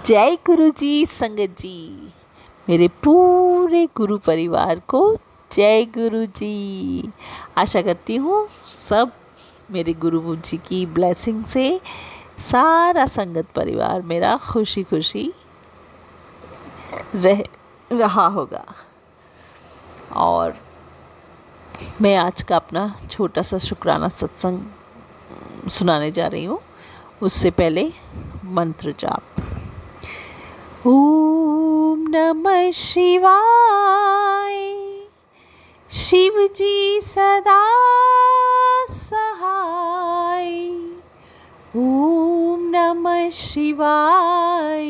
जय गुरु जी संगत जी, मेरे पूरे गुरु परिवार को जय गुरु जी। आशा करती हूँ सब मेरे गुरु जी की ब्लेसिंग से सारा संगत परिवार मेरा खुशी खुशी रहा होगा। और मैं आज का अपना छोटा सा शुक्राना सत्संग सुनाने जा रही हूँ। उससे पहले मंत्र जाप। ओम नमः शिवाय। शिव जी सदा सहाय। ओम नमः शिवाय।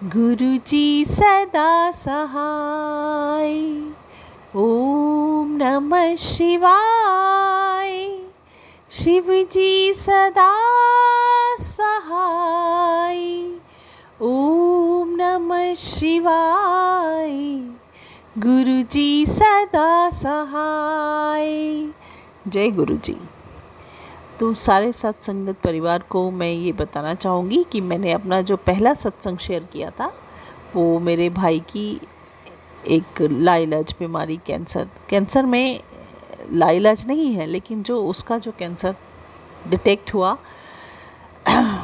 गुरु जी सदा सहाय। ओम नमः शिवाय। शिव जी सदा सहाय। ओम नमः शिवाय। गुरु जी सदा सहाय। जय गुरु जी। तो सारे सत्संगत परिवार को मैं ये बताना चाहूँगी कि मैंने अपना जो पहला सत्संग शेयर किया था वो मेरे भाई की एक लाइलाज बीमारी कैंसर में लाइलाज नहीं है, लेकिन जो उसका जो कैंसर डिटेक्ट हुआ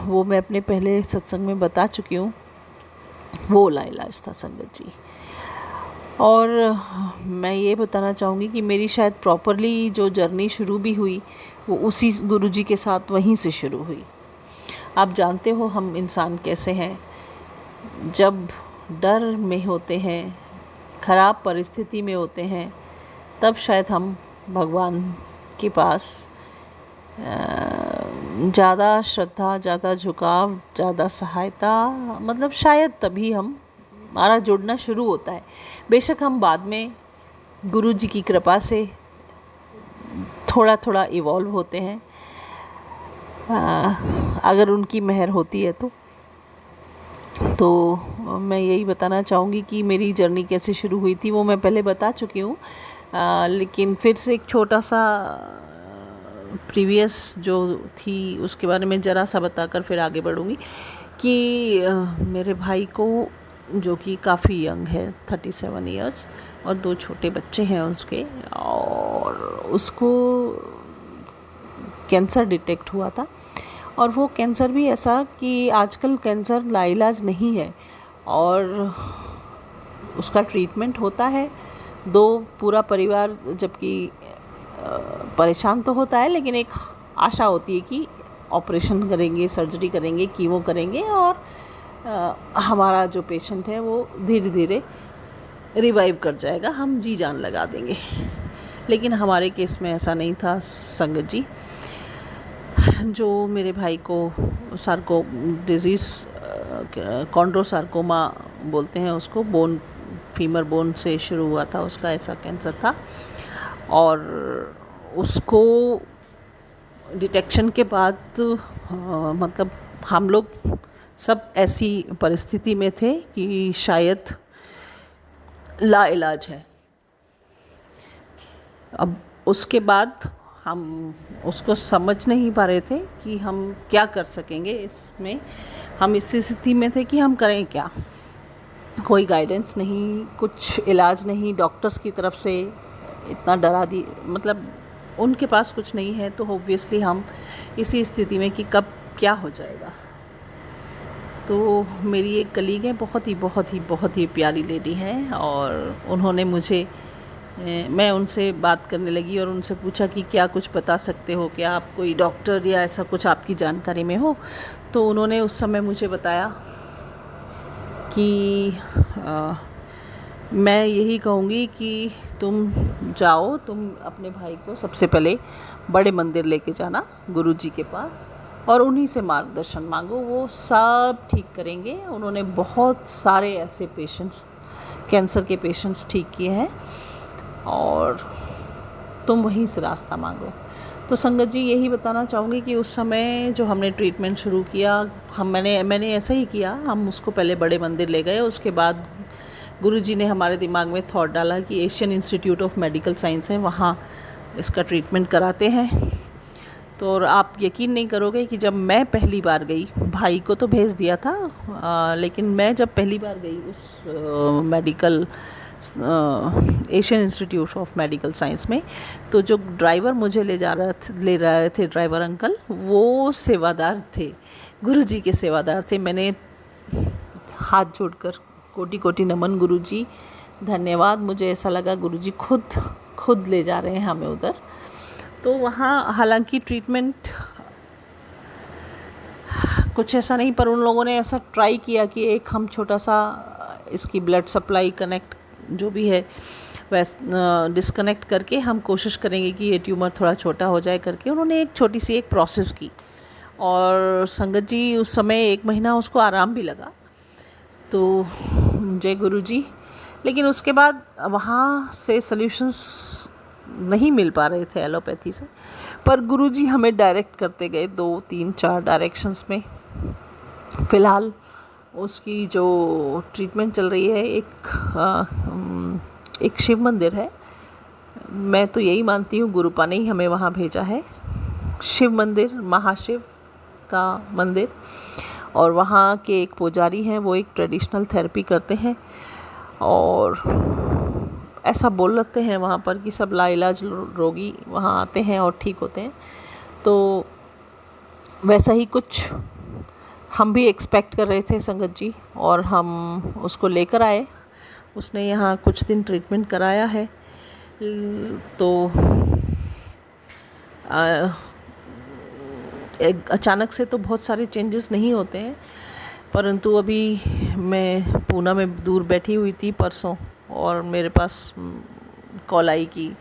वो मैं अपने पहले सत्संग में बता चुकी हूँ। वो लाइलाज था संगत जी। और मैं ये बताना चाहूँगी कि मेरी शायद प्रॉपरली जो जर्नी शुरू भी हुई वो उसी गुरुजी के साथ वहीं से शुरू हुई। आप जानते हो हम इंसान कैसे हैं, जब डर में होते हैं, ख़राब परिस्थिति में होते हैं, तब शायद हम भगवान के पास ज़्यादा श्रद्धा, ज़्यादा झुकाव, ज़्यादा सहायता, मतलब शायद तभी हमारा जुड़ना शुरू होता है। बेशक हम बाद में गुरु जी की कृपा से थोड़ा थोड़ा इवॉल्व होते हैं, अगर उनकी मेहर होती है तो मैं यही बताना चाहूँगी कि मेरी जर्नी कैसे शुरू हुई थी वो मैं पहले बता चुकी हूँ। लेकिन फिर से एक छोटा सा प्रीवियस जो थी उसके बारे में ज़रा सा बताकर फिर आगे बढ़ूँगी कि मेरे भाई को, जो कि काफ़ी यंग है, 37 इयर्स, और 2 छोटे बच्चे हैं उसके, और उसको कैंसर डिटेक्ट हुआ था। और वो कैंसर भी ऐसा कि आजकल कैंसर लाइलाज नहीं है और उसका ट्रीटमेंट होता है। पूरा परिवार जबकि परेशान तो होता है, लेकिन एक आशा होती है कि ऑपरेशन करेंगे, सर्जरी करेंगे, कीमो करेंगे और हमारा जो पेशेंट है वो धीरे धीरे रिवाइव कर जाएगा, हम जी जान लगा देंगे। लेकिन हमारे केस में ऐसा नहीं था संगत जी। जो मेरे भाई को सार्को डिज़ीज़, कॉन्ड्रोसार्कोमा बोलते हैं उसको, फीमर बोन से शुरू हुआ था उसका, ऐसा कैंसर था। और उसको डिटेक्शन के बाद मतलब हम लोग सब ऐसी परिस्थिति में थे कि शायद लाइलाज है। अब उसके बाद हम उसको समझ नहीं पा रहे थे कि हम क्या कर सकेंगे इसमें। हम इस स्थिति में थे कि हम करें क्या। कोई गाइडेंस नहीं, कुछ इलाज नहीं, डॉक्टर्स की तरफ से इतना डरा दी, मतलब उनके पास कुछ नहीं है, तो ऑब्वियसली हम इसी स्थिति में कि कब क्या हो जाएगा। तो मेरी एक कलीग है, बहुत ही प्यारी लेडी है, और उन्होंने मुझे, मैं उनसे बात करने लगी और उनसे पूछा कि क्या कुछ बता सकते हो, क्या आप कोई डॉक्टर या ऐसा कुछ आपकी जानकारी में हो। तो उन्होंने उस समय मुझे बताया कि मैं यही कहूँगी कि तुम जाओ, तुम अपने भाई को सबसे पहले बड़े मंदिर लेके जाना गुरु जी के पास, और उन्हीं से मार्गदर्शन मांगो, वो सब ठीक करेंगे। उन्होंने बहुत सारे ऐसे पेशेंट्स, कैंसर के पेशेंट्स ठीक किए हैं, और तुम वहीं से रास्ता मांगो। तो संगत जी यही बताना चाहूँगी कि उस समय जो हमने ट्रीटमेंट शुरू किया, मैंने ऐसा ही किया। हम उसको पहले बड़े मंदिर ले गए, उसके बाद गुरुजी ने हमारे दिमाग में थॉट डाला कि Asian institute of medical science है, वहाँ इसका ट्रीटमेंट कराते हैं। तो और आप यकीन नहीं करोगे कि जब मैं पहली बार गई, भाई को तो भेज दिया था, लेकिन मैं जब पहली बार गई उस medical Asian institute of medical science में, तो जो ड्राइवर मुझे ले रहे थे ड्राइवर अंकल, वो सेवादार थे, गुरुजी के सेवादार थे। मैंने हाथ जोड़कर कोटि कोटि नमन गुरुजी, धन्यवाद। मुझे ऐसा लगा गुरुजी खुद ले जा रहे हैं हमें उधर। तो वहाँ हालांकि ट्रीटमेंट कुछ ऐसा नहीं, पर उन लोगों ने ऐसा ट्राई किया कि एक हम छोटा सा इसकी ब्लड सप्लाई कनेक्ट जो भी है डिस्कनेक्ट करके हम कोशिश करेंगे कि ये ट्यूमर थोड़ा छोटा हो जाए करके उन्होंने एक छोटी सी एक प्रोसेस की। और संगत जी उस समय 1 महीना उसको आराम भी लगा। तो जय गुरु जी। लेकिन उसके बाद वहाँ से सॉल्यूशंस नहीं मिल पा रहे थे एलोपैथी से, पर गुरुजी हमें डायरेक्ट करते गए 2, 3, 4 डायरेक्शंस में। फ़िलहाल उसकी जो ट्रीटमेंट चल रही है, एक शिव मंदिर है, मैं तो यही मानती हूँ गुरुपा ने ही हमें वहाँ भेजा है, शिव मंदिर, महाशिव का मंदिर। और वहाँ के एक पुजारी हैं, वो एक ट्रेडिशनल थेरेपी करते हैं और ऐसा बोल लेते हैं वहाँ पर कि सब लाइलाज रोगी वहाँ आते हैं और ठीक होते हैं। तो वैसा ही कुछ हम भी एक्सपेक्ट कर रहे थे संगत जी, और हम उसको लेकर आए। उसने यहाँ कुछ दिन ट्रीटमेंट कराया है। तो अचानक से तो बहुत सारे चेंजेस नहीं होते हैं, परंतु अभी मैं पूना में दूर बैठी हुई थी परसों, और मेरे पास कॉल आई कि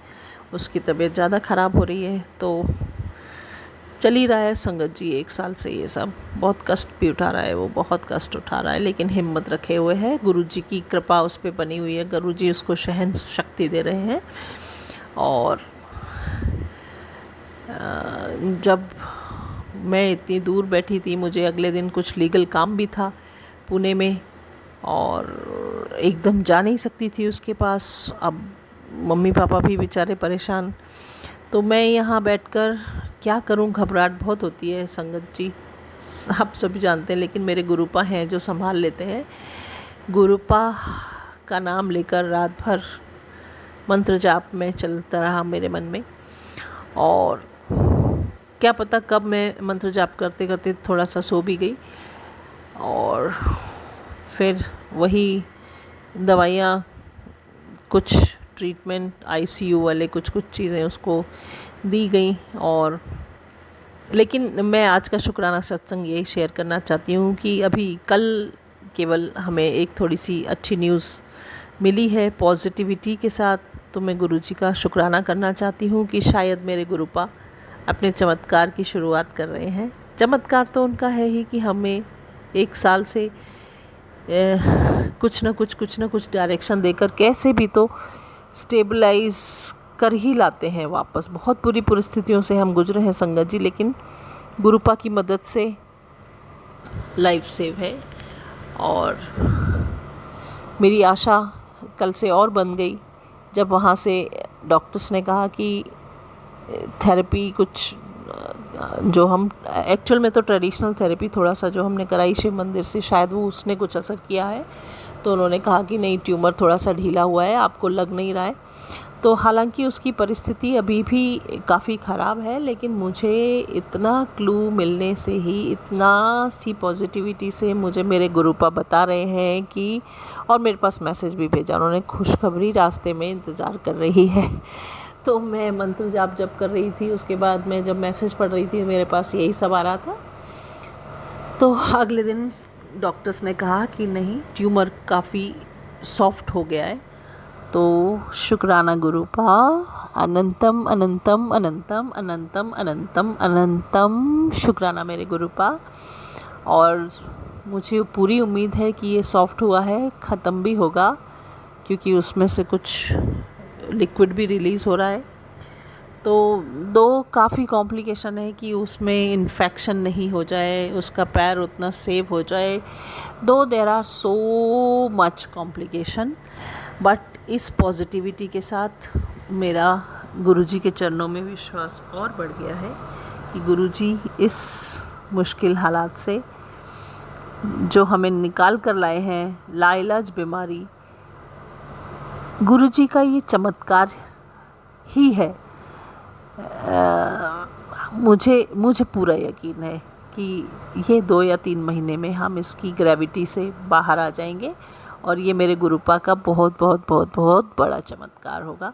उसकी तबीयत ज़्यादा ख़राब हो रही है। तो चल ही रहा है संगत जी, 1 साल से ये सब बहुत कष्ट भी उठा रहा है, वो बहुत कष्ट उठा रहा है, लेकिन हिम्मत रखे हुए है। गुरुजी की कृपा उस पर बनी हुई है, गुरुजी उसको सहन शक्ति दे रहे हैं। और जब मैं इतनी दूर बैठी थी, मुझे अगले दिन कुछ लीगल काम भी था पुणे में, और एकदम जा नहीं सकती थी उसके पास। अब मम्मी पापा भी बेचारे परेशान, तो मैं यहाँ बैठकर क्या करूँ, घबराहट बहुत होती है संगत जी, आप सभी जानते हैं। लेकिन मेरे गुरुपा हैं जो संभाल लेते हैं। गुरुपा का नाम लेकर रात भर मंत्र जाप में चलता रहा मेरे मन में, और क्या पता कब मैं मंत्र जाप करते करते थोड़ा सा सो भी गई, और फिर वही दवाइयाँ, कुछ ट्रीटमेंट, आईसीयू वाले कुछ चीज़ें उसको दी गई। और लेकिन मैं आज का शुक्राना सत्संग यही शेयर करना चाहती हूँ कि अभी कल केवल हमें एक थोड़ी सी अच्छी न्यूज़ मिली है पॉजिटिविटी के साथ। तो मैं गुरुजी का शुक्राना करना चाहती हूँ कि शायद मेरे गुरुपा अपने चमत्कार की शुरुआत कर रहे हैं। चमत्कार तो उनका है ही कि हमें 1 साल से कुछ न कुछ डायरेक्शन देकर कैसे भी तो स्टेबलाइज कर ही लाते हैं वापस। बहुत बुरी परिस्थितियों से हम गुजरे हैं संगत जी, लेकिन गुरुपा की मदद से लाइफ सेव है। और मेरी आशा कल से और बन गई जब वहाँ से डॉक्टर्स ने कहा कि थेरेपी कुछ जो हम एक्चुअल में तो ट्रेडिशनल थेरेपी थोड़ा सा जो हमने कराई शिव मंदिर से, शायद वो उसने कुछ असर किया है। तो उन्होंने कहा कि नहीं, ट्यूमर थोड़ा सा ढीला हुआ है, आपको लग नहीं रहा है। तो हालांकि उसकी परिस्थिति अभी भी काफ़ी ख़राब है, लेकिन मुझे इतना क्लू मिलने से ही, इतना सी पॉजिटिविटी से मुझे मेरे गुरुपा बता रहे हैं कि, और मेरे पास मैसेज भी भेजा उन्होंने, खुशखबरी रास्ते में इंतज़ार कर रही है। तो मैं मंत्र जाप जब कर रही थी, उसके बाद मैं जब मैसेज पढ़ रही थी, मेरे पास यही सब आ रहा था। तो अगले दिन डॉक्टर्स ने कहा कि नहीं, ट्यूमर काफ़ी सॉफ्ट हो गया है। तो शुक्राना गुरुपा, अनंतम अनंतम अनंतम अनंतम अनंतम अनंतम शुक्राना मेरे गुरुपा। और मुझे पूरी उम्मीद है कि ये सॉफ्ट हुआ है, ख़त्म भी होगा, क्योंकि उसमें से कुछ लिक्विड भी रिलीज़ हो रहा है। तो 2 काफ़ी कॉम्प्लिकेशन है कि उसमें इन्फेक्शन नहीं हो जाए, उसका पैर उतना सेव हो जाए। Though there are so much complication, but इस पॉजिटिविटी के साथ मेरा गुरुजी के चरणों में विश्वास और बढ़ गया है कि गुरुजी इस मुश्किल हालात से जो हमें निकाल कर लाए हैं, लाइलाज बीमारी, गुरुजी का ये चमत्कार ही है। मुझे पूरा यकीन है कि ये 2 या 3 महीने में हम इसकी ग्रेविटी से बाहर आ जाएंगे और ये मेरे गुरुपा का बहुत बहुत बहुत बहुत बड़ा चमत्कार होगा।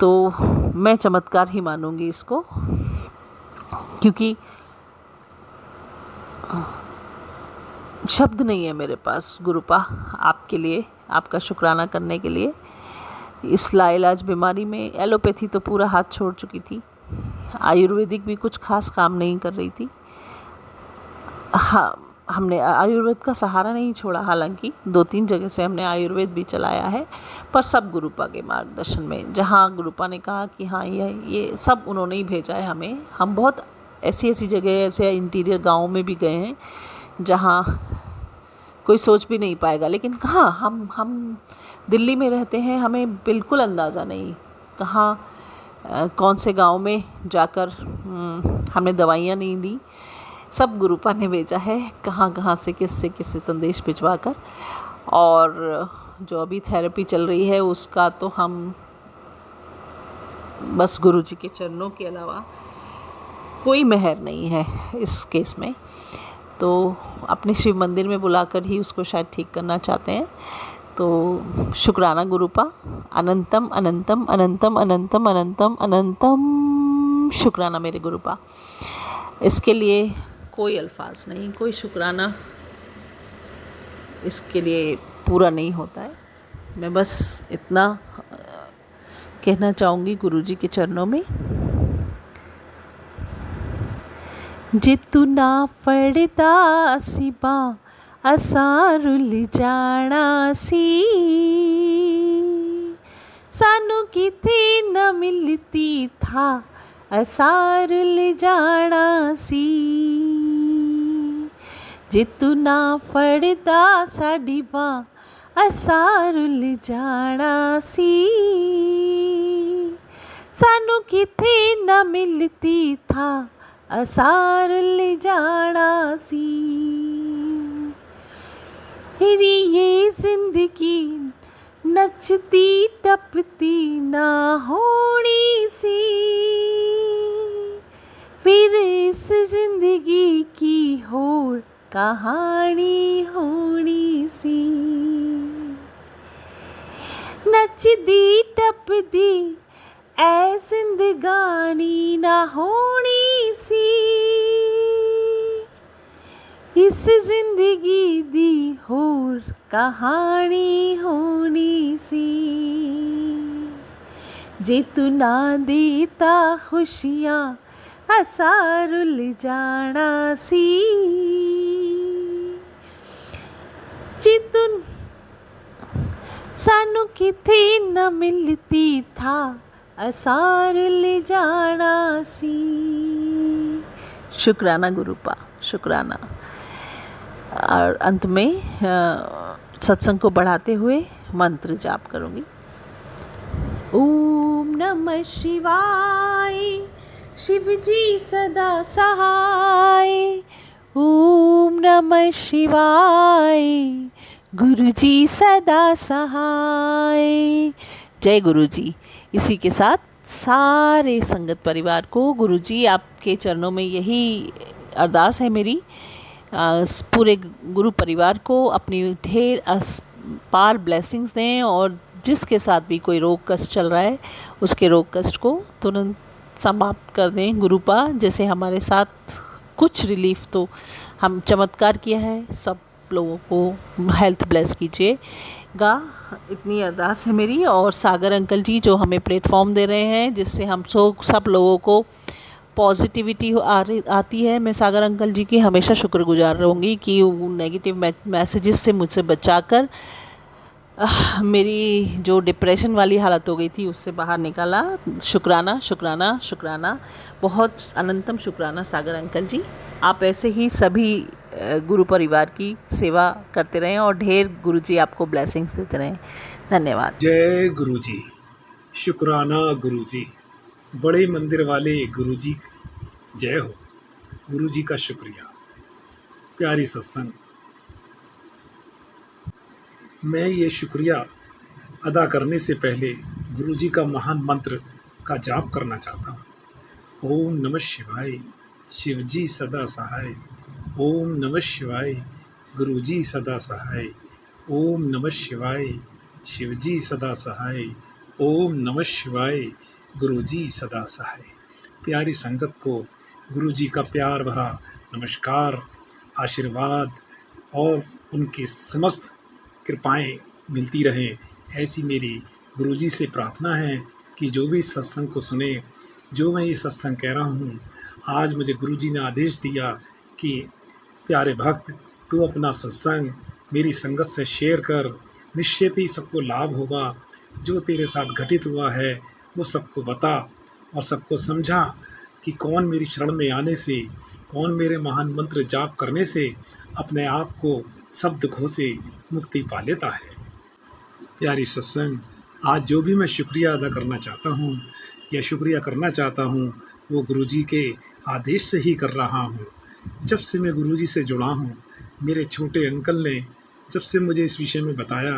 तो मैं चमत्कार ही मानूंगी इसको, क्योंकि शब्द नहीं है मेरे पास गुरुपा आपके लिए, आपका शुक्राना करने के लिए। इस लाइलाज बीमारी में एलोपैथी तो पूरा हाथ छोड़ चुकी थी, आयुर्वेदिक भी कुछ खास काम नहीं कर रही थी। हाँ, हमने आयुर्वेद का सहारा नहीं छोड़ा, हालांकि 2-3 जगह से हमने आयुर्वेद भी चलाया है, पर सब गुरुपा के मार्गदर्शन में। जहाँ गुरुपा ने कहा कि हाँ ये सब उन्होंने ही भेजा है हमें। हम बहुत ऐसी जगह, ऐसे इंटीरियर गाँव में भी गए हैं जहाँ कोई सोच भी नहीं पाएगा, लेकिन कहाँ हम दिल्ली में रहते हैं, हमें बिल्कुल अंदाज़ा नहीं कहाँ कौन से गांव में जाकर हमने दवाइयाँ नहीं ली। सब गुरुपा ने भेजा है, कहाँ से किससे संदेश भिजवा कर। और जो अभी थेरेपी चल रही है उसका तो हम बस गुरुजी के चरणों के अलावा कोई मेहर नहीं है इस केस में। तो अपने शिव मंदिर में बुलाकर ही उसको शायद ठीक करना चाहते हैं। तो शुक्राना गुरुपा, अनंतम अनंतम अनंतम अनंतम अनंतम अनंतम शुक्राना मेरे गुरुपा। इसके लिए कोई अल्फाज नहीं, कोई शुक्राना इसके लिए पूरा नहीं होता है। मैं बस इतना कहना चाहूँगी गुरुजी के चरणों में, जे तू ना पड़ता सिपा असां रुल जाना सी, सानू किथे न मिलती था असां रुल जाना सी। जे तू ना पड़ता साडी बां असां रुल जाना सी, सानू किथे न मिलती था असां रुल जाना सी। मेरी ये जिंदगी नचती टपती ना होनी सी, फिर इस जिंदगी की होर कहानी होनी सी। नचदी टपदी ऐ जिंदगानी ना होनी सी, इस जिंदगी दी होर कहानी होनी सी। जे तू ना देता खुशियाँ असां रुल जाना सी, जे तू सानू किथे न मिलती था असां रुल जाना सी। शुक्राना गुरुपा, शुक्राना। और अंत में सत्संग को बढ़ाते हुए मंत्र जाप करूँगी। ओम नमः शिवाय, शिव जी सदा सहाय। ओम नमः शिवाय, गुरु जी सदा सहाय। जय गुरु जी। इसी के साथ सारे संगत परिवार को गुरुजी आपके चरणों में यही अरदास है मेरी, पूरे गुरु परिवार को अपनी ढेर अपार ब्लेसिंग्स दें, और जिसके साथ भी कोई रोग कष्ट चल रहा है उसके रोग कष्ट को तुरंत समाप्त कर दें गुरुपा। जैसे हमारे साथ कुछ रिलीफ तो हम चमत्कार किया है, सब लोगों को हेल्थ ब्लेस कीजिएगा, इतनी अरदास है मेरी। और सागर अंकल जी जो हमें प्लेटफॉर्म दे रहे हैं जिससे हम सब लोगों को पॉजिटिविटी आती है, मैं सागर अंकल जी की हमेशा शुक्रगुजार रहूँगी कि नेगेटिव मैसेजेस से मुझसे बचाकर मेरी जो डिप्रेशन वाली हालत हो गई थी उससे बाहर निकाला। शुक्राना शुक्राना शुक्राना, बहुत अनंतम शुक्राना सागर अंकल जी। आप ऐसे ही सभी गुरु परिवार की सेवा करते रहें और ढेर गुरुजी आपको ब्लेसिंग्स देते रहें। धन्यवाद। जय गुरुजी, शुक्राना गुरुजी, बड़े मंदिर वाले गुरुजी जय हो। गुरु जी का शुक्रिया। प्यारी सत्संग, मैं ये शुक्रिया अदा करने से पहले गुरु जी का महान मंत्र का जाप करना चाहता हूँ। ओम नमः शिवाय, शिव जी सदा सहाय। ओम नमः शिवाय, गुरु जी सदा सहाय। ओम नमः शिवाय, शिव जी सदा सहाय। ओम नमः शिवाय, गुरु जी सदा सहाय। प्यारी संगत को गुरु जी का प्यार भरा नमस्कार, आशीर्वाद और उनकी समस्त कृपाएं मिलती रहें, ऐसी मेरी गुरु जी से प्रार्थना है कि जो भी सत्संग को सुने, जो मैं ये सत्संग कह रहा हूँ, आज मुझे गुरु जी ने आदेश दिया कि प्यारे भक्त, तू अपना सत्संग मेरी संगत से शेयर कर, निश्चित ही सबको लाभ होगा। जो तेरे साथ घटित हुआ है वो सबको बता और सबको समझा कि कौन मेरी शरण में आने से, कौन मेरे महान मंत्र जाप करने से अपने आप को सब दुखों से मुक्ति पा लेता है। प्यारी सत्संग, आज जो भी मैं शुक्रिया अदा करना चाहता हूँ या शुक्रिया करना चाहता हूँ, वो गुरु जी के आदेश से ही कर रहा हूँ। जब से मैं गुरु जी से जुड़ा हूँ, मेरे छोटे अंकल ने जब से मुझे इस विषय में बताया,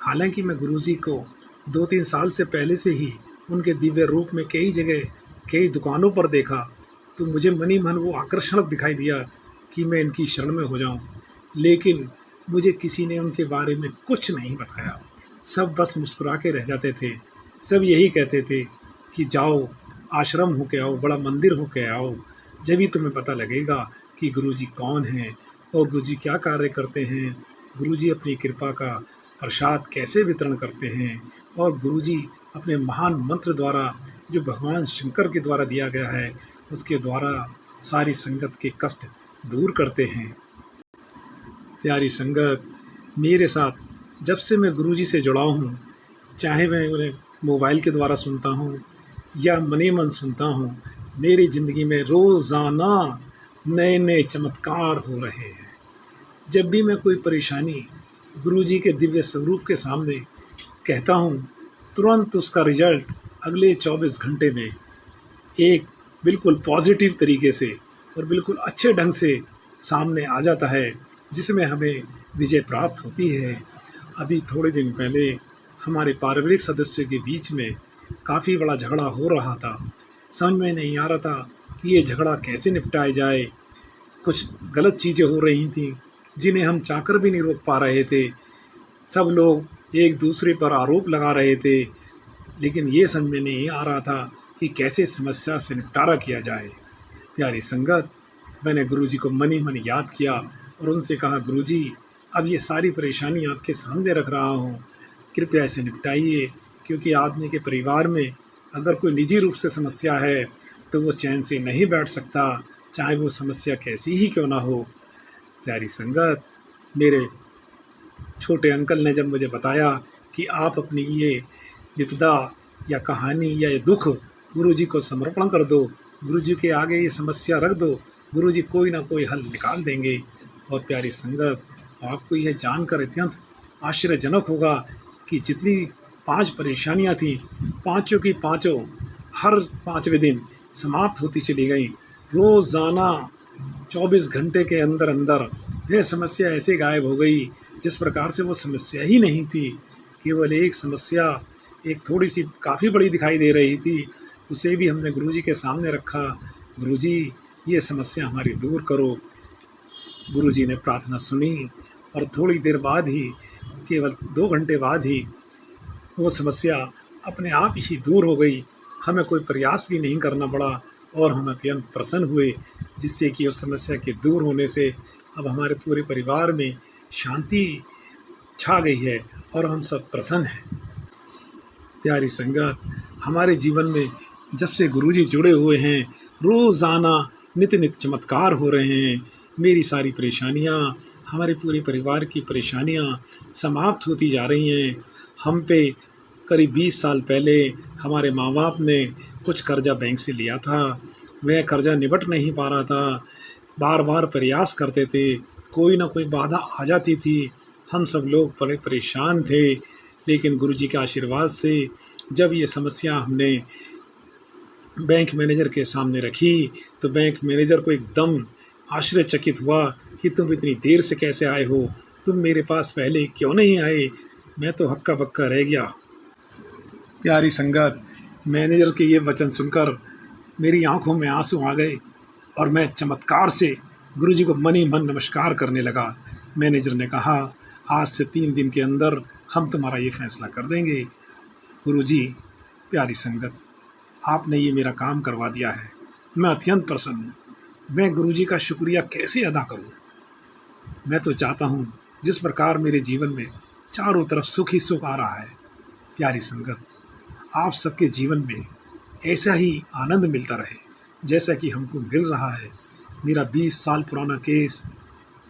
हालांकि मैं गुरु जी को 2-3 साल से पहले से ही उनके दिव्य रूप में कई जगह, कई दुकानों पर देखा, तो मुझे मन ही मन वो आकर्षण दिखाई दिया कि मैं इनकी शरण में हो जाऊं। लेकिन मुझे किसी ने उनके बारे में कुछ नहीं बताया। सब बस मुस्कुरा के रह जाते थे। सब यही कहते थे कि जाओ, आश्रम होके आओ, बड़ा मंदिर होके आओ, जब ही तुम्हें पता लगेगा कि गुरुजी कौन हैं और गुरुजी क्या कार्य करते हैं, गुरुजी अपनी कृपा का प्रसाद कैसे वितरण करते हैं, और गुरुजी अपने महान मंत्र द्वारा, जो भगवान शंकर के द्वारा दिया गया है, उसके द्वारा सारी संगत के कष्ट दूर करते हैं। प्यारी संगत, मेरे साथ जब से मैं गुरुजी से जुड़ा हूँ, चाहे मैं उन्हें मोबाइल के द्वारा सुनता हूँ या मने मन सुनता हूँ, मेरी ज़िंदगी में रोज़ाना नए नए चमत्कार हो रहे हैं। जब भी मैं कोई परेशानी गुरुजी के दिव्य स्वरूप के सामने कहता हूँ, तुरंत उसका रिजल्ट अगले 24 घंटे में एक बिल्कुल पॉजिटिव तरीके से और बिल्कुल अच्छे ढंग से सामने आ जाता है, जिसमें हमें विजय प्राप्त होती है। अभी थोड़े दिन पहले हमारे पारिवारिक सदस्यों के बीच में काफ़ी बड़ा झगड़ा हो रहा था। समझ में नहीं आ रहा था कि ये झगड़ा कैसे निपटाया जाए। कुछ गलत चीज़ें हो रही थीं जिन्हें हम चाहकर भी नहीं रोक पा रहे थे। सब लोग एक दूसरे पर आरोप लगा रहे थे, लेकिन ये समझ में नहीं आ रहा था कि कैसे समस्या से निपटारा किया जाए। प्यारी संगत, मैंने गुरुजी को मन ही मन याद किया और उनसे कहा, गुरुजी, अब ये सारी परेशानी आपके सामने रख रहा हूँ, कृपया इसे निपटाइए, क्योंकि आदमी के परिवार में अगर कोई निजी रूप से समस्या है तो वो चैन से नहीं बैठ सकता, चाहे वो समस्या कैसी ही क्यों ना हो। प्यारी संगत, मेरे छोटे अंकल ने जब मुझे बताया कि आप अपनी ये विपदा या कहानी या ये दुख गुरुजी को समर्पण कर दो, गुरुजी के आगे ये समस्या रख दो, गुरुजी कोई ना कोई हल निकाल देंगे। और प्यारी संगत, आपको यह जानकर अत्यंत आश्चर्यजनक होगा कि जितनी 5 परेशानियां थीं, पाँचों की पाँचों हर 5वें दिन समाप्त होती चली गई। रोज़ाना 24 घंटे के अंदर अंदर वह समस्या ऐसे गायब हो गई जिस प्रकार से वो समस्या ही नहीं थी। केवल एक समस्या, एक थोड़ी सी काफ़ी बड़ी दिखाई दे रही थी, उसे भी हमने गुरुजी के सामने रखा, गुरुजी ये समस्या हमारी दूर करो। गुरुजी ने प्रार्थना सुनी और थोड़ी देर बाद ही, केवल 2 घंटे बाद ही वो समस्या अपने आप ही दूर हो गई। हमें कोई प्रयास भी नहीं करना पड़ा और हम अत्यंत प्रसन्न हुए, जिससे कि उस समस्या के दूर होने से अब हमारे पूरे परिवार में शांति छा गई है और हम सब प्रसन्न हैं। प्यारी संगत, हमारे जीवन में जब से गुरुजी जुड़े हुए हैं, रोज़ाना नित्य नित्य चमत्कार हो रहे हैं। मेरी सारी परेशानियाँ, हमारे पूरे परिवार की परेशानियाँ समाप्त होती जा रही हैं। हम पे करीब 20 साल पहले हमारे माँ बाप ने कुछ कर्जा बैंक से लिया था, वह कर्जा निबट नहीं पा रहा था। बार बार प्रयास करते थे, कोई ना कोई बाधा आ जाती थी। हम सब लोग बड़े परेशान थे, लेकिन गुरुजी के आशीर्वाद से जब ये समस्या हमने बैंक मैनेजर के सामने रखी तो बैंक मैनेजर को एकदम आश्चर्यचकित हुआ कि तुम इतनी देर से कैसे आए हो, तुम मेरे पास पहले क्यों नहीं आए, मैं तो हक्का बक्का रह गया। प्यारी संगत, मैनेजर के ये वचन सुनकर मेरी आंखों में आंसू आ गए और मैं चमत्कार से गुरुजी को मन ही मन नमस्कार करने लगा। मैनेजर ने कहा, आज से 3 दिन के अंदर हम तुम्हारा ये फैसला कर देंगे। गुरुजी, प्यारी संगत, आपने ये मेरा काम करवा दिया है, मैं अत्यंत प्रसन्न हूँ। मैं गुरुजी का शुक्रिया कैसे अदा करूँ। मैं तो चाहता हूँ जिस प्रकार मेरे जीवन में चारों तरफ सुख ही सुख आ रहा है, प्यारी संगत, आप सबके जीवन में ऐसा ही आनंद मिलता रहे जैसा कि हमको मिल रहा है। मेरा 20 साल पुराना केस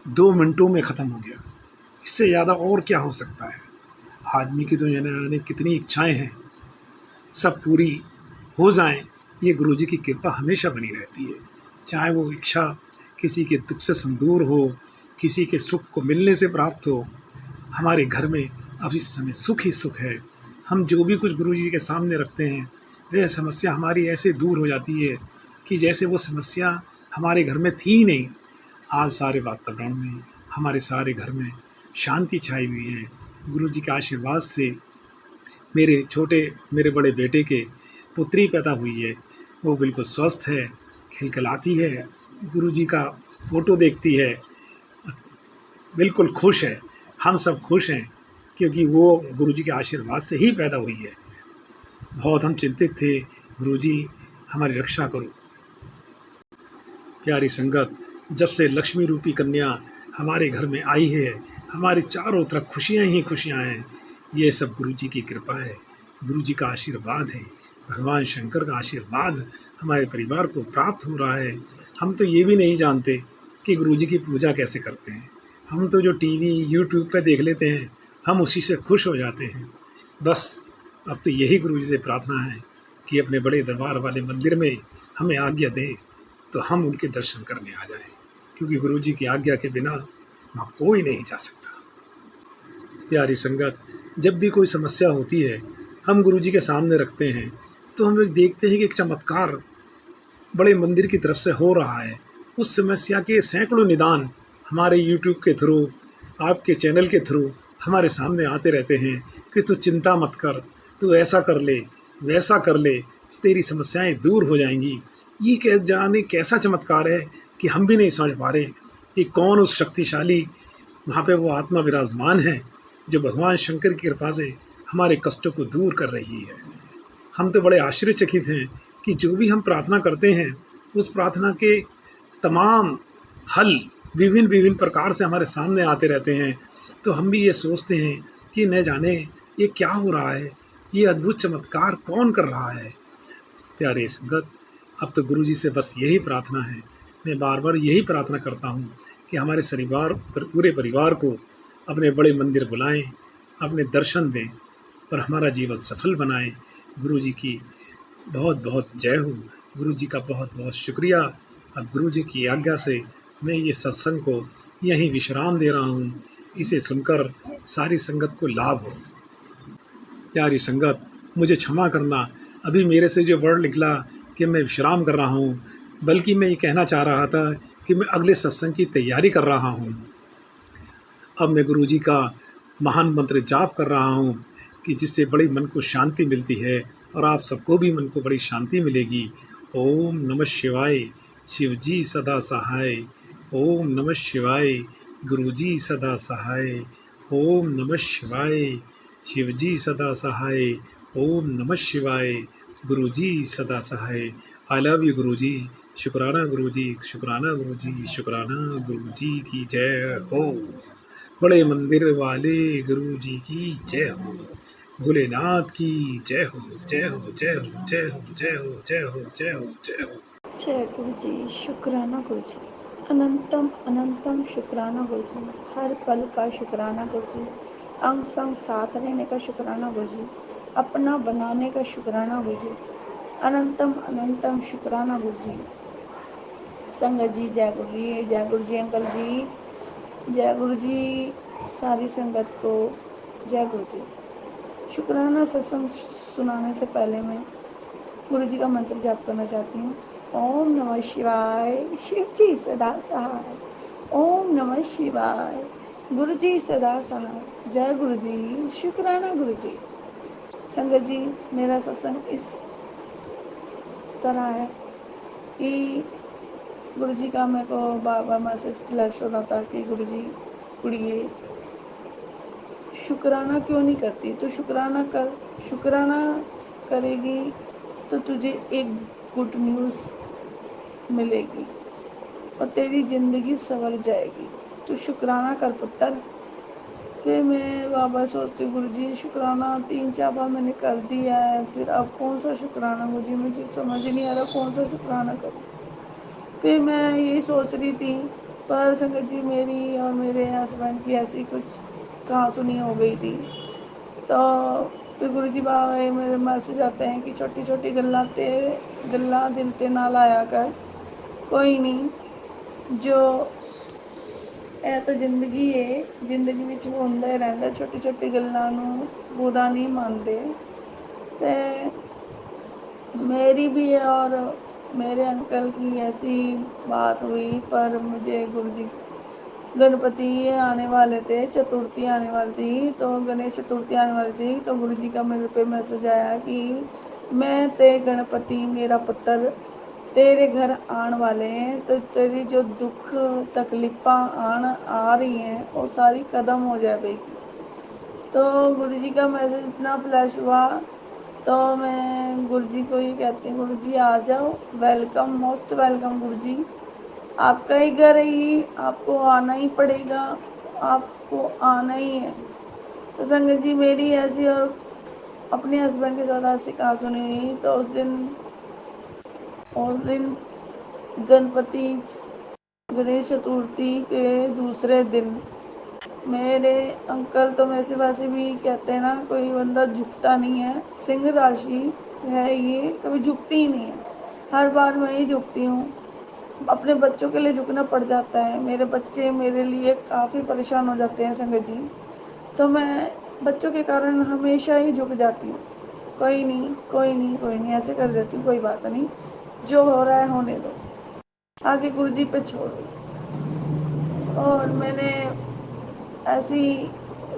2 मिनटों में ख़त्म हो गया, इससे ज़्यादा और क्या हो सकता है। आदमी की तो जाने कितनी इच्छाएं हैं, सब पूरी हो जाएं, ये गुरुजी की कृपा हमेशा बनी रहती है। चाहे वो इच्छा किसी के दुख से दूर हो, किसी के सुख को मिलने से प्राप्त हो, हमारे घर में अब इस समय सुख ही सुख है। हम जो भी कुछ गुरुजी के सामने रखते हैं वह समस्या हमारी ऐसे दूर हो जाती है कि जैसे वो समस्या हमारे घर में थी ही नहीं। आज सारे वातावरण में, हमारे सारे घर में शांति छाई हुई है। गुरुजी के आशीर्वाद से मेरे बड़े बेटे के पुत्री पैदा हुई है, वो बिल्कुल स्वस्थ है, खिलखिलाती है, गुरुजी का फ़ोटो देखती है, बिल्कुल खुश है। हम सब खुश हैं क्योंकि वो गुरुजी के आशीर्वाद से ही पैदा हुई है। बहुत हम चिंतित थे, गुरुजी हमारी रक्षा करो। प्यारी संगत, जब से लक्ष्मी रूपी कन्या हमारे घर में आई है, हमारे चारों तरफ खुशियाँ ही खुशियाँ हैं। ये सब गुरुजी की कृपा है, गुरुजी का आशीर्वाद है, भगवान शंकर का आशीर्वाद हमारे परिवार को प्राप्त हो रहा है। हम तो ये भी नहीं जानते कि गुरुजी की पूजा कैसे करते हैं। हम तो जो टीवी यूट्यूब पे देख लेते हैं, हम उसी से खुश हो जाते हैं। बस अब तो यही गुरुजी से प्रार्थना है कि अपने बड़े दरबार वाले मंदिर में हमें आज्ञा दें तो हम उनके दर्शन करने आ जाएं, क्योंकि गुरुजी की आज्ञा के बिना वहाँ कोई नहीं जा सकता। प्यारी संगत, जब भी कोई समस्या होती है हम गुरुजी के सामने रखते हैं तो हम लोग देखते हैं कि एक चमत्कार बड़े मंदिर की तरफ से हो रहा है। उस समस्या के सैकड़ों निदान हमारे यूट्यूब के थ्रू, आपके चैनल के थ्रू हमारे सामने आते रहते हैं कि तू चिंता मत कर, तू ऐसा कर ले, वैसा कर ले, तेरी समस्याएं दूर हो जाएंगी। ये जाने कैसा चमत्कार है कि हम भी नहीं समझ पा रहे कि कौन उस शक्तिशाली वहाँ पे वो आत्मा विराजमान है जो भगवान शंकर की कृपा से हमारे कष्टों को दूर कर रही है। हम तो बड़े आश्चर्यचकित हैं कि जो भी हम प्रार्थना करते हैं उस प्रार्थना के तमाम हल विभिन्न प्रकार से हमारे सामने आते रहते हैं। तो हम भी ये सोचते हैं कि न जाने ये क्या हो रहा है, ये अद्भुत चमत्कार कौन कर रहा है। प्यारे संगत, अब तो गुरुजी से बस यही प्रार्थना है, मैं बार बार यही प्रार्थना करता हूँ कि हमारे पूरे परिवार को अपने बड़े मंदिर बुलाएं, अपने दर्शन दें और हमारा जीवन सफल बनाएं। गुरुजी की बहुत बहुत जय हो, गुरुजी का बहुत बहुत शुक्रिया। अब गुरुजी की आज्ञा से मैं ये सत्संग को यहीं विश्राम दे रहा हूँ, इसे सुनकर सारी संगत को लाभ हो। प्यारी संगत, मुझे क्षमा करना, अभी मेरे से जो वर्ड निकला कि मैं विश्राम कर रहा हूँ, बल्कि मैं ये कहना चाह रहा था कि मैं अगले सत्संग की तैयारी कर रहा हूँ। अब मैं गुरुजी का महान मंत्र जाप कर रहा हूँ कि जिससे बड़ी मन को शांति मिलती है और आप सबको भी मन को बड़ी शांति मिलेगी। ओम नमः शिवाय, शिवजी सदा सहाय। ओम नमः शिवाय, गुरुजी सदा सहाय। ओम नमः शिवाय, शिवजी सदा सहाय। ओम नमः शिवाय, गुरुजी सदा सहाय। आई लव यू गुरुजी। शुक्राना गुरुजी, शुक्राना गुरुजी, शुक्राना गुरुजी की जय हो। बड़े मंदिर वाले गुरुजी की जय हो। भोलेनाथ की जय हो, जय हो, जय हो, जय हो, जय हो, जय हो, जय हो, जय हो। जय गुरु जी, शुक्राना गुरु जी, अनंतम अनंतम शुक्राना गुरु जी, हर पल का शुक्राना गुरु जी, अंग संग साथ रहने का शुक्राना गुरु जी, अपना बनाने का शुक्राना गुरु जी, अनंतम अनंतम शुक्राना गुरु जी। संगत जी जय गुरु जी, जय गुरु जी अंकल जी, जय गुरु जी सारी संगत को जय गुरु जी। शुक्राना सत्संग सुनाने से पहले मैं गुरु जी का मंत्र जाप करना चाहती हूँ। ओम नमः शिवाय, शिव जी सदा सहाय। ओम नमः शिवाय, गुरु जी सदा सहाय। जय गुरु जी, शुक्राना गुरु जी। संगत जी, मेरा सत्संग इस तरह है कि गुरु जी का मेरे को बार बार मैसेज फ्लैश हो रहा था कि गुरु जी कुड़िए शुक्राना क्यों नहीं करती, तो शुक्राना कर। शुक्राना करेगी तो तुझे एक गुड न्यूज़ मिलेगी और तेरी ज़िंदगी संवर जाएगी। तो शुक्राना कर पुत्र। फिर मैं बाबा सोचती हूँ गुरु जी शुक्राना 3-4 बार मैंने कर दिया है, फिर अब कौन सा शुक्राना गुरु जी, मुझे समझ नहीं आ रहा कौन सा शुक्राना करूँ। फिर मैं यही सोच रही थी, पर संगत जी मेरी और मेरे हस्बैंड की ऐसी कुछ कहासुनी हो गई थी। तो फिर गुरु जी बाबा मेरे मैसेज आते हैं कि छोटी छोटी गल्ला दिल ते ना लाया कर, कोई नहीं, जो ਇਹ ਤਾਂ ਜ਼ਿੰਦਗੀ ਏ, ਜ਼ਿੰਦਗੀ ਵਿੱਚ ਹੁੰਦਾ ਹੀ ਰਹਿੰਦਾ, ਛੋਟੀ ਛੋਟੀ ਗੱਲਾਂ ਨੂੰ ਬੁਰਾ नहीं मानते। तो मेरी भी और मेरे अंकल की ऐसी बात हुई, पर मुझे गुरु जी गणपति आने वाले थे, चतुर्थी आने वाली थी, तो गणेश चतुर्थी आने वाली थी, तो गुरु जी का मेरे पे मैसेज आया कि मैं ते गणपति मेरा पुत्र तेरे घर आने वाले हैं, तो तेरी जो दुख तकलीफ़ा आ रही हैं वो सारी ख़त्म हो जाएगी। तो गुरु जी का मैसेज इतना फ्लैश हुआ, तो मैं गुरु जी को ही कहती हूँ गुरु जी आ जाओ, वेलकम, मोस्ट वेलकम गुरु जी, आपका ही घर है ये, आपको आना ही पड़ेगा, आपको आना ही है। तो संगत जी मेरी ऐसी और अपने हस्बैंड के साथ ऐसी कहासुनी हुई। तो उस दिन गणपति गणेश चतुर्थी के दूसरे दिन मेरे अंकल तो मेरे से वैसे भी कहते हैं ना, कोई बंदा झुकता नहीं है, सिंह राशि है ये, कभी झुकती ही नहीं है, हर बार मैं ही झुकती हूँ। अपने बच्चों के लिए झुकना पड़ जाता है, मेरे बच्चे मेरे लिए काफ़ी परेशान हो जाते हैं संगत जी, तो मैं बच्चों के कारण हमेशा ही झुक जाती हूँ। कोई नहीं कोई नहीं कोई नहीं ऐसे कर देती हूँ, कोई बात नहीं, जो हो रहा है होने दो, आगे गुरु जी पे छोड़ दो। और मैंने ऐसी,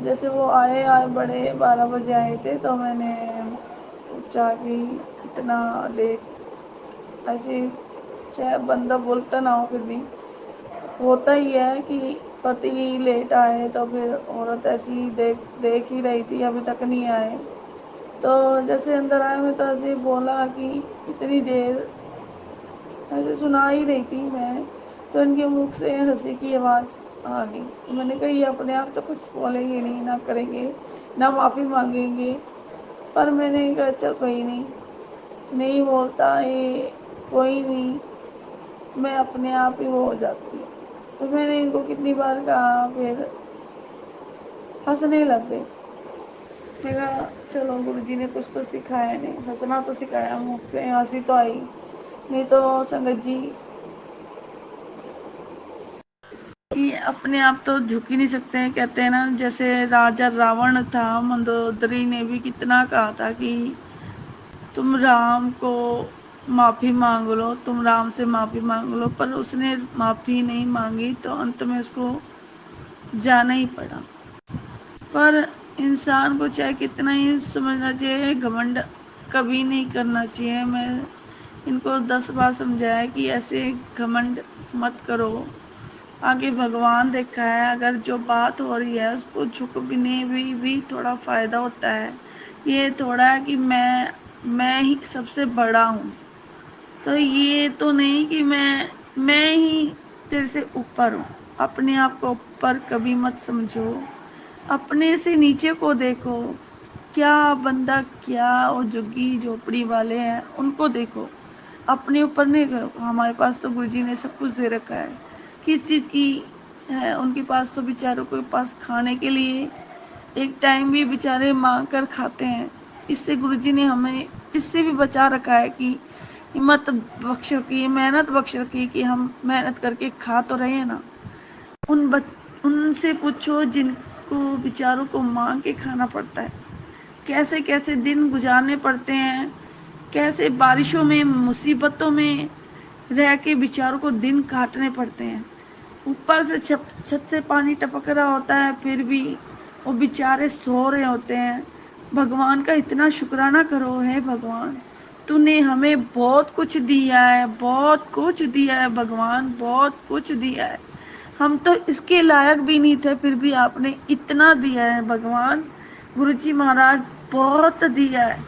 जैसे वो आए बड़े 12 बजे आए थे, तो मैंने पूछा कि इतना लेट, ऐसे चाहे बंदा बोलता ना हो फिर भी होता ही है कि पति लेट आए, तो फिर औरत ऐसी देख ही रही थी अभी तक नहीं आए। तो जैसे अंदर आए मैं तो ऐसे ही बोला कि इतनी देर, ऐसे सुना ही रही थी मैं, तो इनके मुख से हंसी की आवाज़ आ गई। तो मैंने कहा ये अपने आप तो कुछ बोलेंगे नहीं, ना करेंगे, ना माफ़ी मांगेंगे, पर मैंने कहा चल कोई नहीं, नहीं बोलता ये, कोई नहीं, मैं अपने आप ही वो हो जाती हूँ। तो मैंने इनको कितनी बार कहा, फिर हंसने लग गए। मैं कहा चलो गुरु जी ने कुछ तो सिखाया नहीं, हंसना तो सिखाया, मुख से हंसी तो आई नहीं। तो संगत जी कि अपने आप तो झुक ही नहीं सकते हैं, कहते हैं ना, जैसे राजा रावण था, मंदोदरी ने भी कितना कहा था कि तुम राम को माफ़ी मांग लो, तुम राम से माफ़ी मांग लो, पर उसने माफ़ी नहीं मांगी, तो अंत में उसको जाना ही पड़ा। पर इंसान को चाहे कितना ही समझना चाहिए, घमंड कभी नहीं करना चाहिए। मैं इनको 10 बार समझाया कि ऐसे घमंड मत करो, आगे भगवान देखा है, अगर जो बात हो रही है उसको झुकने भी थोड़ा फ़ायदा होता है। ये थोड़ा है कि मैं ही सबसे बड़ा हूँ, तो ये तो नहीं कि मैं ही तेरे से ऊपर हूँ। अपने आप को ऊपर कभी मत समझो, अपने से नीचे को देखो। क्या बंदा, क्या वो झुग्गी झोपड़ी वाले हैं उनको देखो, अपने ऊपर नहीं करो। हमारे पास तो गुरुजी ने सब कुछ दे रखा है, किस चीज़ की है, उनके पास तो बेचारों के पास खाने के लिए एक टाइम भी बेचारे मांग कर खाते हैं। इससे गुरुजी ने हमें इससे भी बचा रखा है कि हिम्मत बख्श रखी, मेहनत बख्श रखी कि हम मेहनत करके खा तो रहे हैं ना। उनसे पूछो जिनको बेचारों को मांग के खाना पड़ता है, कैसे कैसे दिन गुजारने पड़ते हैं, कैसे बारिशों में, मुसीबतों में रह के बेचारों को दिन काटने पड़ते हैं। ऊपर से छत से पानी टपक रहा होता है, फिर भी वो बेचारे सो रहे होते हैं। भगवान का इतना शुक्राना करो, है भगवान तूने हमें बहुत कुछ दिया है, बहुत कुछ दिया है भगवान, बहुत कुछ दिया है। हम तो इसके लायक भी नहीं थे, फिर भी आपने इतना दिया है भगवान। गुरुजी महाराज बहुत दिया है।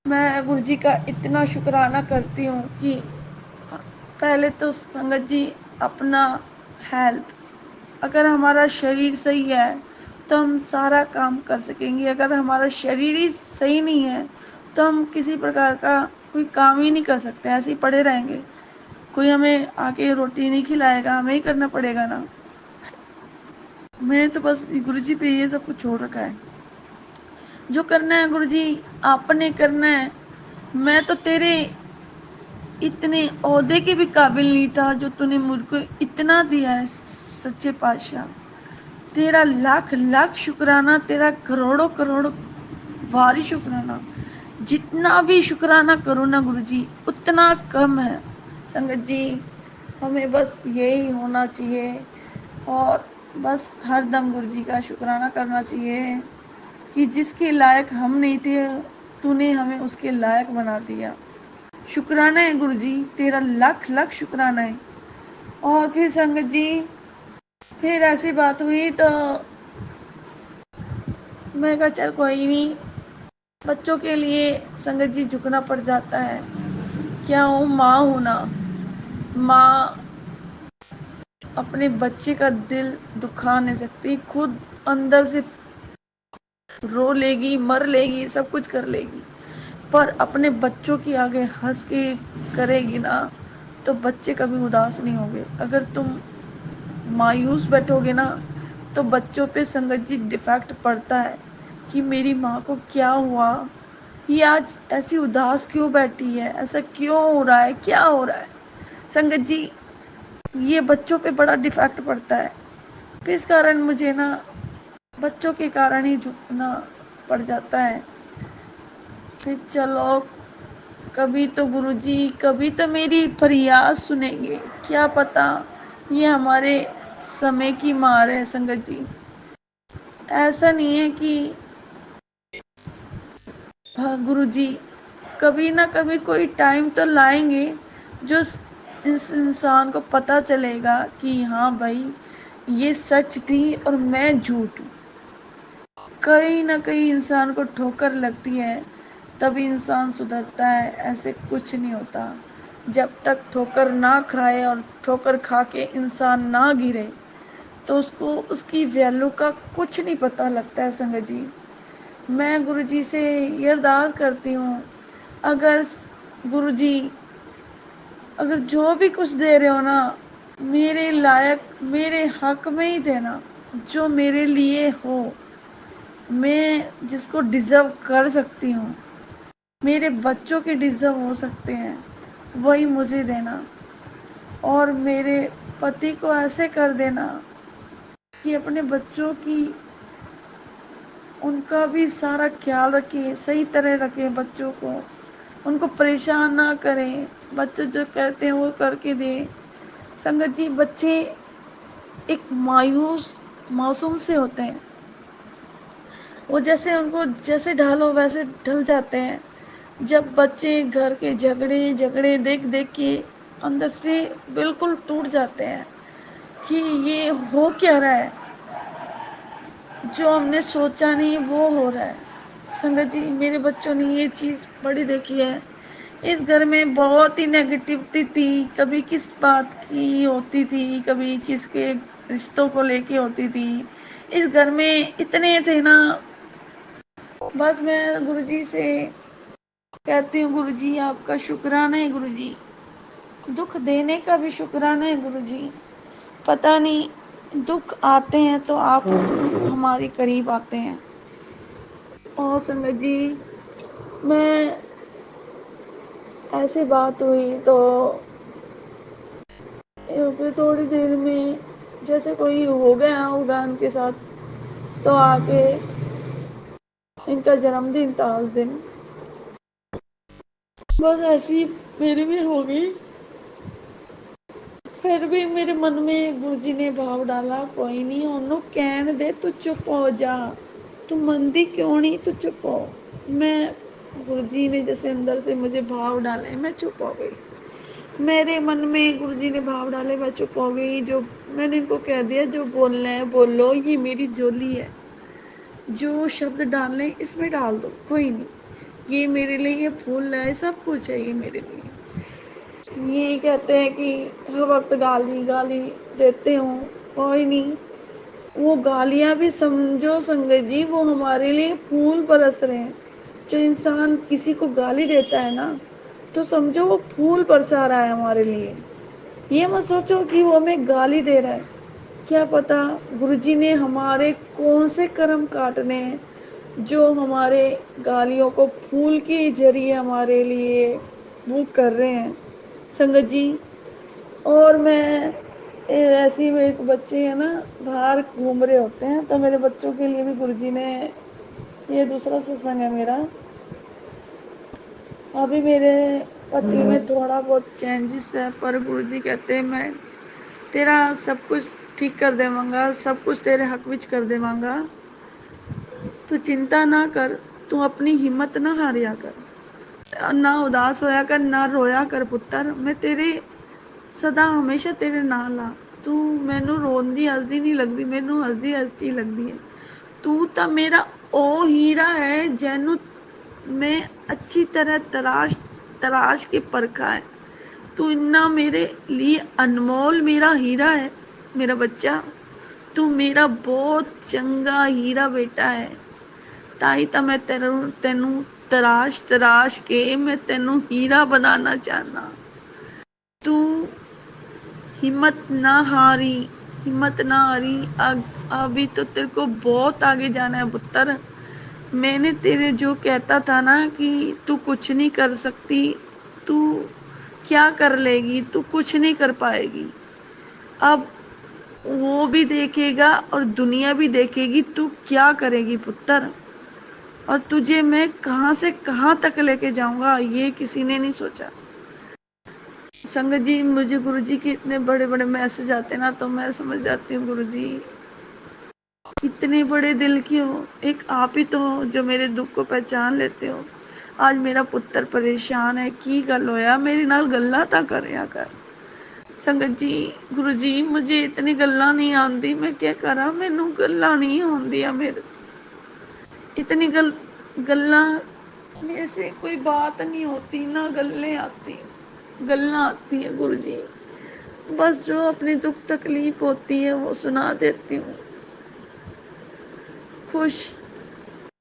मैं गुरुजी का इतना शुक्राना करती हूँ कि पहले तो संगत जी अपना हेल्थ, अगर हमारा शरीर सही है तो हम सारा काम कर सकेंगे। अगर हमारा शरीर ही सही नहीं है तो हम किसी प्रकार का कोई काम ही नहीं कर सकते, ऐसे ही पड़े रहेंगे। कोई हमें आके रोटी नहीं खिलाएगा, हमें ही करना पड़ेगा ना। मैंने तो बस गुरुजी पे ये सब कुछ छोड़ रखा है। जो करना है गुरुजी आपने करना है। मैं तो तेरे इतने ओहदे के भी काबिल नहीं था जो तूने मुझको इतना दिया है। सच्चे पातशाह तेरा लाख लाख शुक्राना, तेरा करोड़ों करोड़ भारी शुक्राना। जितना भी शुक्राना करो ना गुरुजी उतना कम है। संगत जी हमें बस यही होना चाहिए और बस हर दम गुरुजी का शुक्राना करना चाहिए कि जिसके लायक हम नहीं थे तूने हमें उसके लायक बना दिया। शुक्राना है गुरुजी, तेरा लाख लाख शुक्राना है। और फिर संगत जी फिर ऐसी बात हुई तो मैं कहा चल कोई नहीं, बच्चों के लिए संगत जी झुकना पड़ जाता है। क्या हूँ, माँ हूँ ना। माँ अपने बच्चे का दिल दुखा नहीं सकती, खुद अंदर से रो लेगी, मर लेगी, सब कुछ कर लेगी, पर अपने बच्चों की आगे हंस के करेगी ना तो बच्चे कभी उदास नहीं होंगे। अगर तुम मायूस बैठोगे ना तो बच्चों पे संगत जी डिफेक्ट पड़ता है कि मेरी माँ को क्या हुआ, ये आज ऐसी उदास क्यों बैठी है, ऐसा क्यों हो रहा है, क्या हो रहा है। संगत जी ये बच्चों पे बड़ा डिफेक्ट पड़ता है। तो इस कारण मुझे ना बच्चों के कारण ही झुकना पड़ जाता है। फिर चलो कभी तो गुरुजी कभी तो मेरी फरियाद सुनेंगे, क्या पता ये हमारे समय की मार है। संगत जी ऐसा नहीं है कि गुरुजी कभी ना कभी कोई टाइम तो लाएंगे जो इस इंसान को पता चलेगा कि हाँ भाई ये सच थी और मैं झूठ हूँ। कहीं ना कहीं इंसान को ठोकर लगती है तभी इंसान सुधरता है, ऐसे कुछ नहीं होता। जब तक ठोकर ना खाए और ठोकर खा के इंसान ना गिरे तो उसको उसकी वैल्यू का कुछ नहीं पता लगता है। संगत जी मैं गुरुजी से ये अरदास करती हूँ, अगर गुरुजी अगर जो भी कुछ दे रहे हो ना मेरे लायक मेरे हक में ही देना, जो मेरे लिए हो, मैं जिसको डिजर्व कर सकती हूँ, मेरे बच्चों के डिजर्व हो सकते हैं, वही मुझे देना। और मेरे पति को ऐसे कर देना कि अपने बच्चों की उनका भी सारा ख्याल रखें, सही तरह रखें बच्चों को, उनको परेशान ना करें, बच्चे जो कहते हैं वो करके दें। संगत जी बच्चे एक मायूस मासूम से होते हैं, वो जैसे उनको जैसे ढालो वैसे ढल जाते हैं। जब बच्चे घर के झगड़े झगड़े देख देख के अंदर से बिल्कुल टूट जाते हैं कि ये हो क्या रहा है, जो हमने सोचा नहीं वो हो रहा है। संगत जी मेरे बच्चों ने ये चीज़ बड़ी देखी है। इस घर में बहुत ही नेगेटिविटी थी, कभी किस बात की होती थी, कभी किसके रिश्तों को लेके होती थी। इस घर में इतने थे ना, बस मैं गुरुजी से कहती हूँ गुरुजी आपका शुक्राना है गुरुजी, दुख देने का भी शुक्राना है गुरुजी। पता नहीं दुख आते हैं तो आप हमारे करीब आते हैं। और संगत जी मैं ऐसी बात हुई तो फिर थोड़ी देर में जैसे कोई हो गया होगा उनके साथ, तो आके इनका जन्मदिन था उस दिन, बस ऐसी मेरी भी हो गई। फिर भी मेरे मन में गुरुजी ने भाव डाला, कोई नहीं ओनू कहन दे, तू चुप हो जा, तू मंदी क्यों नहीं, तू चुप हो। मैं गुरुजी ने जैसे अंदर से मुझे भाव डाले, मैं चुप हो गई। मेरे मन में गुरुजी ने भाव डाले, मैं चुप हो गई। जो मैंने इनको कह दिया, जो बोलना है बोलो, ये मेरी जोली है, जो शब्द डालने इसमें डाल दो, कोई नहीं। ये मेरे लिए ये फूल है, सब कुछ है ये मेरे लिए। ये कहते हैं कि हर वक्त गाली गाली देते हूँ, कोई नहीं। वो गालियां भी समझो संगत जी, वो हमारे लिए फूल बरस रहे हैं। जो इंसान किसी को गाली देता है ना, तो समझो वो फूल बरसा रहा है हमारे लिए। ये मत सोचो कि वो हमें गाली दे रहा है। क्या पता गुरुजी ने हमारे कौन से कर्म काटने हैं, जो हमारे गालियों को फूल के जरिए हमारे लिए वो कर रहे हैं संगत जी। और मैं ऐसी में एक बच्चे है ना, बाहर घूम रहे होते हैं, तो मेरे बच्चों के लिए भी गुरुजी ने, ये दूसरा सत्संग है मेरा, अभी मेरे पति में थोड़ा बहुत चेंजेस है, पर गुरुजी कहते हैं मैं तेरा सब कुछ ठीक कर देवांगा, सब कुछ तेरे हक विच कर देवांगा, तू चिंता ना कर, तू अपनी हिम्मत ना हारिया कर, ना उदास होया कर, ना रोया कर पुत्र, मैं तेरे सदा हमेशा तेरे नाल आ। तू मैनू रोंदी हसदी नहीं लगदी, मैनू हसदी हसदी लगदी है। तू तो मेरा ओ हीरा है जैनू मैं अच्छी तरह तराश तराश के परखा है। तू इन्ना मेरे लिए अनमोल मेरा हीरा है मेरा बच्चा, तू मेरा बहुत चंगा हीरा बेटा है। ताई तो मैं तेनू तराश तराश के मैं तेनू हीरा बनाना चाहना। तू हिम्मत ना हारी, हिम्मत ना हारी, अभी तो तेरे को बहुत आगे जाना है पुत्र। मैंने तेरे जो कहता था ना कि तू कुछ नहीं कर सकती, तू क्या कर लेगी, तू कुछ नहीं कर पाएगी, अब वो भी देखेगा और दुनिया भी देखेगी तू क्या करेगी पुत्र। और तुझे मैं कहाँ से कहाँ तक लेके जाऊंगा, ये किसी ने नहीं सोचा। संगत जी, मुझे गुरुजी के इतने बड़े बड़े मैसेज आते ना, तो मैं समझ जाती हूँ गुरुजी इतने बड़े दिल की हो, एक आप ही तो हो जो मेरे दुख को पहचान लेते हो। आज मेरा पुत्र परेशान है, की गल होया मेरे नाल गल्ला ता करया कर। संगत जी, गुरुजी मुझे इतनी गल्ला नहीं आंदी, मैं क्या करा, मैनू गल्ला नहीं आंदियां मेरे, इतनी गल्ला में से कोई बात नहीं होती ना, गल्ले आती, गल्ला आती है गुरुजी। बस जो अपनी दुख तकलीफ होती है वो सुना देती हूँ, खुश।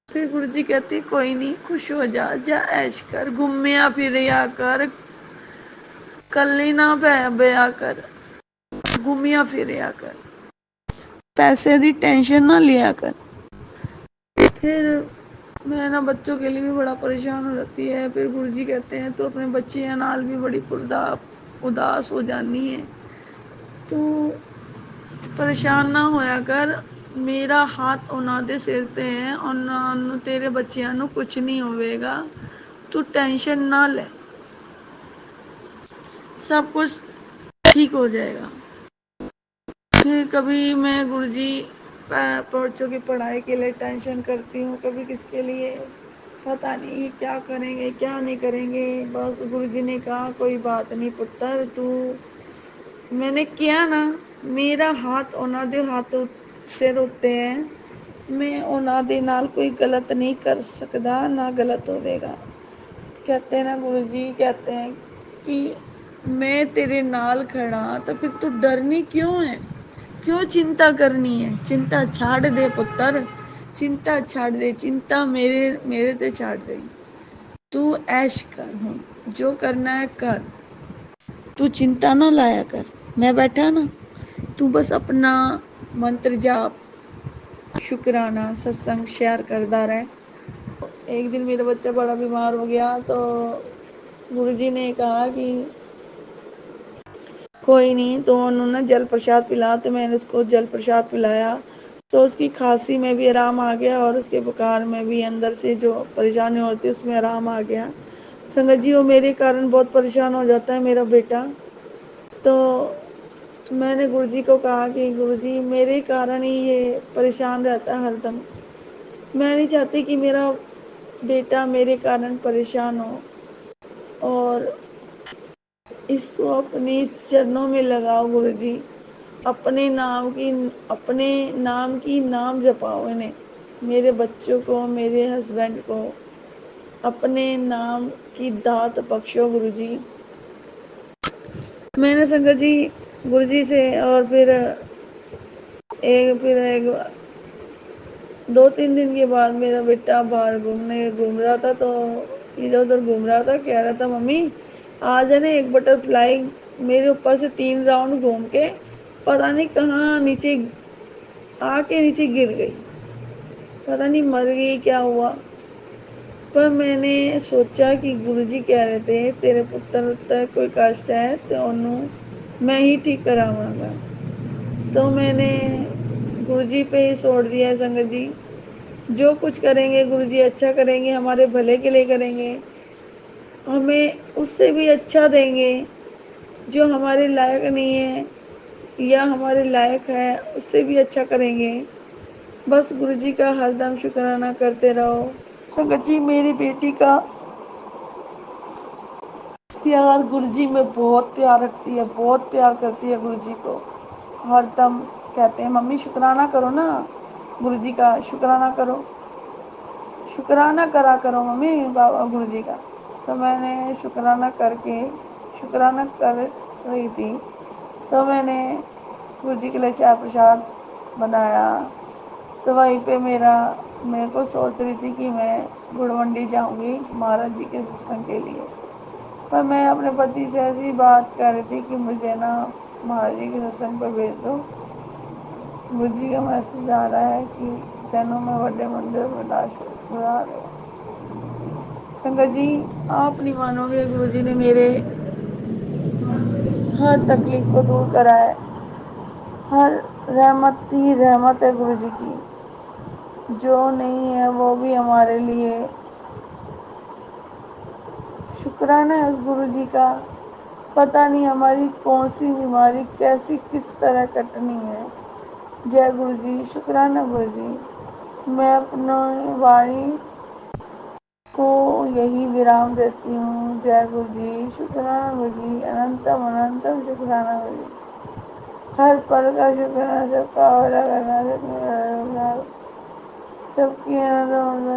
फिर गुरुजी कहती कोई नहीं, खुश हो जा, जा ऐश कर, घूमया फिरया कर, कल्ली ना बया कर, घूमया फिरया कर, पैसे दी टेंशन ना लिया कर। फिर मैं ना बच्चों के लिए भी बड़ा परेशान हो जाती है। फिर गुरुजी कहते हैं तो अपने बच्चे नाल भी बड़ी उदास हो जानी है, तू परेशान ना होया कर, मेरा हाथ उन्हां दे सिर ते है, उन्हां नू तेरे बच्चियां नू कुछ नहीं होवेगा, तू टेंशन ना ले, सब कुछ ठीक हो जाएगा। फिर कभी मैं गुरुजी बच्चों की पढ़ाई के लिए टेंशन करती हूँ, कभी किसके लिए, पता नहीं क्या करेंगे क्या नहीं करेंगे। बस गुरुजी ने कहा कोई बात नहीं पुत्र, तू मैंने किया ना, मेरा हाथ उन्हां दे हाथों सिर उत्ते है, मैं उन्हां दे नाल कोई गलत नहीं कर सकदा, ना गलत होवेगा। कहते हैं ना गुरुजी कहते हैं कि मैं तेरे नाल खड़ा, तो फिर तू डरनी क्यों है, क्यों चिंता करनी है, चिंता छाड़ दे पुत्र, चिंता छाड़ दे, चिंता मेरे मेरे ते छाड़ दे, तू ऐश कर, हूँ जो करना है कर, तू चिंता ना लाया कर, मैं बैठा ना, तू बस अपना मंत्र जाप शुक्राना सत्संग शेयर करता रहे। एक दिन मेरा बच्चा बड़ा बीमार हो गया, तो गुरुजी ने कहा कि कोई नहीं, तो उन्होंने जल प्रसाद पिला, तो मैंने उसको जल प्रसाद पिलाया, तो उसकी खांसी में भी आराम आ गया और उसके बुखार में भी अंदर से जो परेशानी होती है उसमें आराम आ गया। संगत जी वो मेरे कारण बहुत परेशान हो जाता है मेरा बेटा। तो मैंने गुरुजी को कहा कि गुरुजी मेरे कारण ही ये परेशान रहता है हरदम। मैं नहीं चाहती कि मेरा बेटा मेरे कारण परेशान हो, और इसको अपनी चरणों में लगाओ गुरुजी। अपने नाम की नाम जपाओ इन्हें, मेरे बच्चों को, मेरे हस्बैंड को अपने नाम की दात बख्शो गुरुजी। मैंने संगत जी गुरुजी से, और फिर एक 2-3 दिन के बाद मेरा बेटा बाहर घूम रहा था, तो इधर उधर घूम रहा था, कह रहा था मम्मी आज है ना एक बटरफ्लाई मेरे ऊपर से 3 राउंड घूम के पता नहीं कहाँ नीचे आके नीचे गिर गई, पता नहीं मर गई क्या हुआ। पर मैंने सोचा कि गुरुजी कह रहे थे तेरे पुत्र तक कोई कष्ट है तो उन्होंने मैं ही ठीक करावांगा। तो मैंने गुरुजी पे ही छोड़ दिया है संगत जी। जो कुछ करेंगे गुरुजी अच्छा करेंगे, हमारे भले के लिए करेंगे, हमें उससे भी अच्छा देंगे। जो हमारे लायक नहीं है या हमारे लायक है उससे भी अच्छा करेंगे। बस गुरुजी का हरदम शुक्राना करते रहो। संगत जी मेरी बेटी का प्यार गुरुजी में बहुत प्यार रखती है, बहुत प्यार करती है गुरुजी को। हरदम कहते हैं मम्मी शुक्राना करो ना, गुरुजी का शुक्राना करो, शुक्राना करा करो मम्मी बाबा गुरुजी का। तो मैंने शुक्राना कर रही थी, तो मैंने गुरुजी के लिए चाय प्रसाद बनाया। तो वहीं पे मेरे को सोच रही थी कि मैं गुड़मंडी जाऊंगी महाराज जी के सत्संग के लिए। पर मैं अपने पति से ऐसी बात कर रही थी कि मुझे ना महाराज जी के सत्संग पर भेज दो। गुरुजी का मैसेज आ रहा है कि जैनों में बड़े मंदिर बुला रहे। संगत जी आप नहीं मानोगे, गुरुजी ने मेरे हर तकलीफ को दूर करा है। हर रहमत ही रहमत है गुरुजी की। जो नहीं है वो भी हमारे लिए शुक्राना है उस गुरुजी का। पता नहीं हमारी कौन सी बीमारी कैसी किस तरह कटनी है। जय गुरुजी, शुक्राना गुरुजी। मैं अपनी वाणी को यही विराम देती हूँ। जय गुरुजी, शुक्राना गुरुजी, अनंतम अनंतम शुक्राना गुरुजी। हर पल का शुक्राना, सबका भला करना, सबकी